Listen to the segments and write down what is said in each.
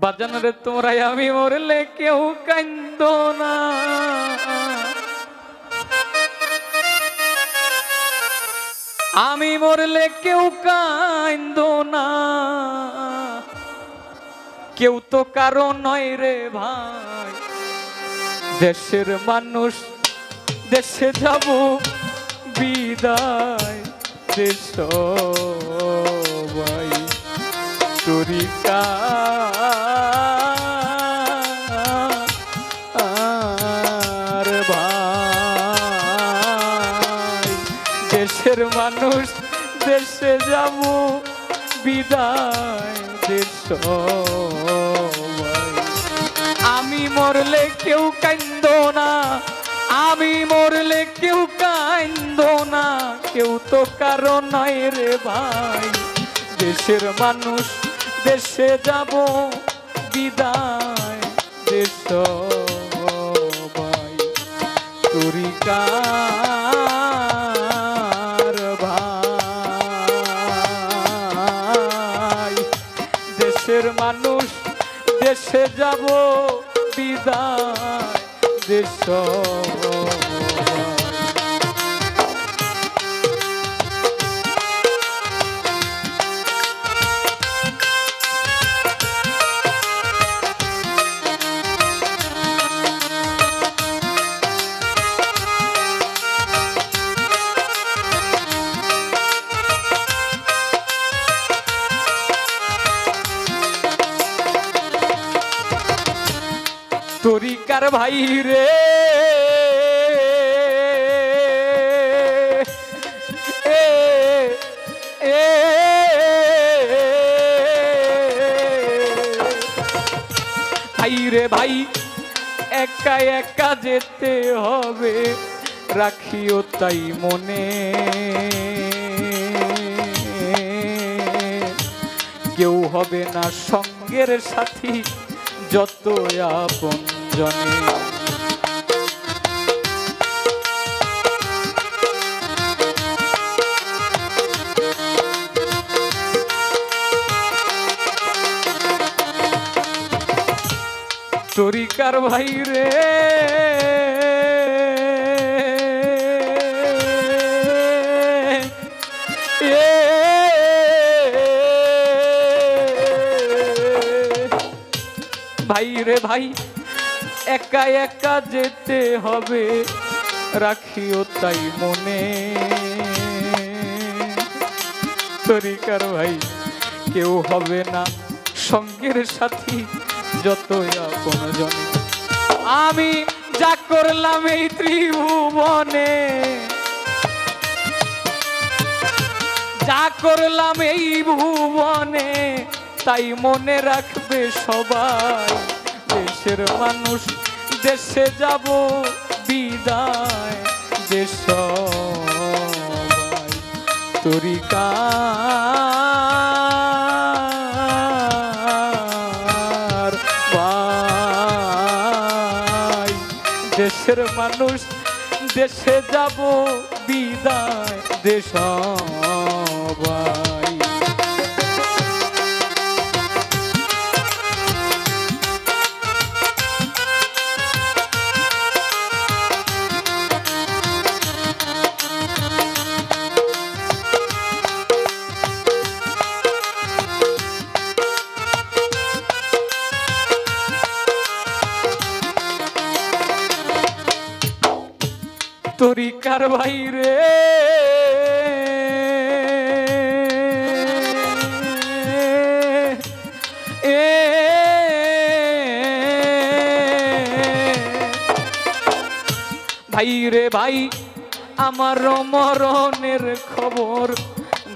বাজান রে তোমরাই আমি মরলে কেউ কান্দো না, আমি মরলে কেউ কান্দো না, কেউ তো কারো নয় রে ভাই। দেশের মানুষ দেশে যাব বিদায়, দেশ ভাই তরিকা আর ভাই। দেশের মানুষ দেশে যাব বিদায়, দেশ ভাই। আমি মরলে কেউ কান্দো না, আমি মরলে কেউ কান্দো না, কেউ তো কারো নয় রে ভাই। দেশের মানুষ দেশে যাব বিদায়, দেশ ভাই তরিকার ভাই। দেশের মানুষ দেশে যাব বিদায়, দেশ তরিকার ভাই রে। ভাই রে ভাই একা একা যেতে হবে, রাখিও তাই মনে। কেউ হবে না সঙ্গের সাথী, যত আপন জনে। তরিকার ভাই রে, ভাই রে ভাই একা একা যেতে হবে, রাখিও তাই মনে। তরিকার ভাই কেউ হবে না সঙ্গের সাথী, যত আপন জনে। আমি যা করলাম এই ত্রিভুবনে, যা করলাম এই ভুবনে, তাই মনে রাখবে সবাই। দেশের মানুষ দেশে যাব বিদায়, দেশ তরিকার ভাই। দেশের মানুষ দেশে যাব বিদায়, দেশ ভাই। তরিকার ভাই রে, ভাই রে ভাই আমার মরণের খবর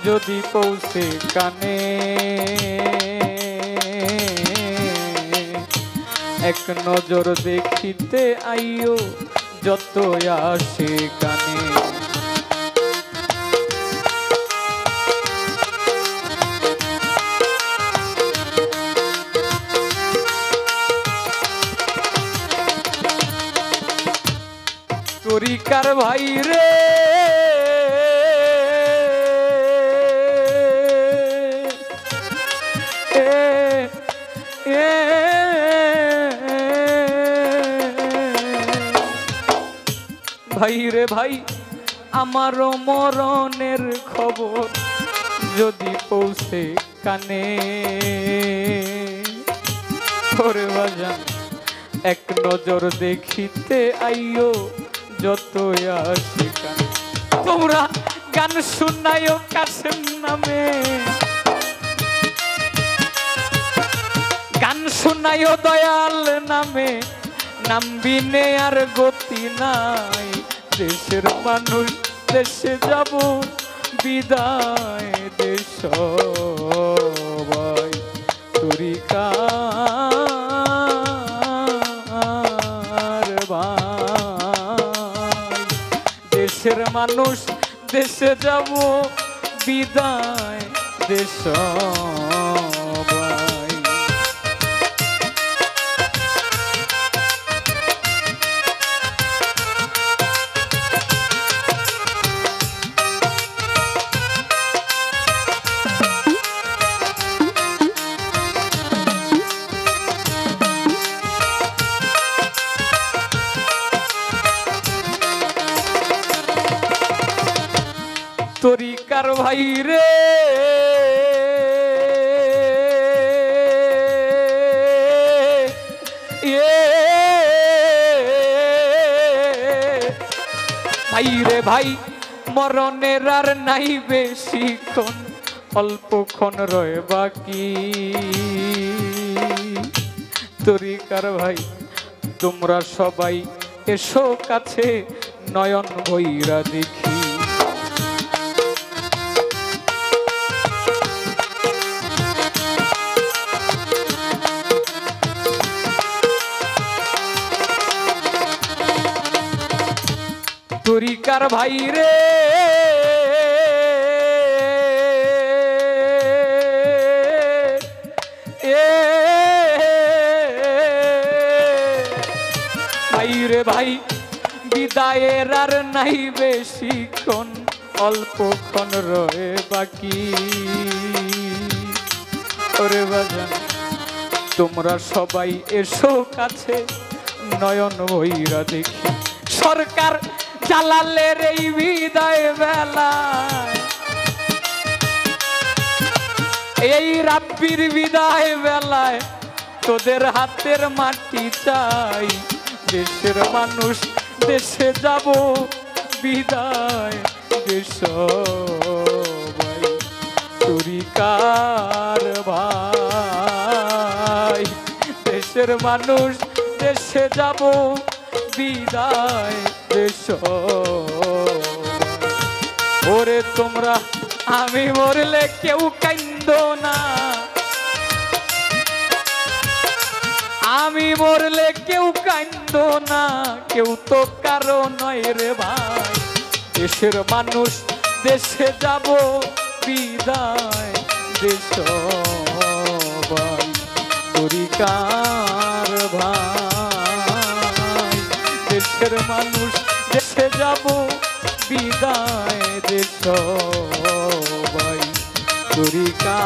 যদি পৌঁছে কানে, এক নজর দেখিতে আইও যত আসে কানে। তরিকার ভাই রে, এ ভাই রে ভাই আমারও মরণের খবর যদি পৌঁছে কানে ওরে বাজান এক নজর দেখিতে আইও যত আসে কানে। তোমরা গান শুনাইও কাশেম নামে, গান শুনাইও দয়াল নামে, নাম বিনে আর গতি নাই। দেশের মানুষ দেশে যাব বিদায় দেশ ভাই তরিকার ভাই। দেশের মানুষ দেশে যাব বিদায় দেশ ভাই। তরিকার ভাই রে ভাই রে ভাই মরণের আর নাই বেশিক্ষণ, অল্পক্ষণ রয়ে বাকি। তরিকার ভাই তোমরা সবাই এসো কাছে নয়ন ভৈরা দেখি। তরিকার ভাই রে ভাই রে ভাই বিদায়ের আর নাই বেশিক্ষণ, অল্পক্ষণ রয়ে বাকি। ওরে বাজান তোমরা সবাই এসো কাছে নয়ন ভৈরা দেখি। সরকার জালালের এই বিদায় বেলায়, এই রাব্বির বিদায় বেলায় তোদের হাতের মাটি চাই। দেশের মানুষ দেশে যাব বিদায় দেশ ভাই তরিকার ভাই। দেশের মানুষ দেশে যাব বিদায় দেশ। ওরে তোমরা আমি মরলে কেউ কান্দো না, আমি মরলে কেউ কান্দো না, কেউ তো কারো নয় রে ভাই। দেশের মানুষ দেশে যাব বিদায় দেশ ভাই তরিকার ভাই। দেশের মানুষ দেশে যাব বিদায় দেশ ভাই তরিকার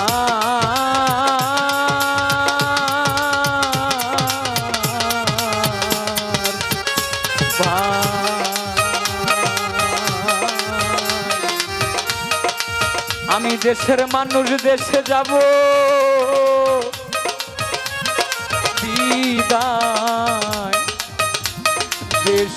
ভাই। আমি দেশের মানুষ দেশে যাব বিদায় দেশ।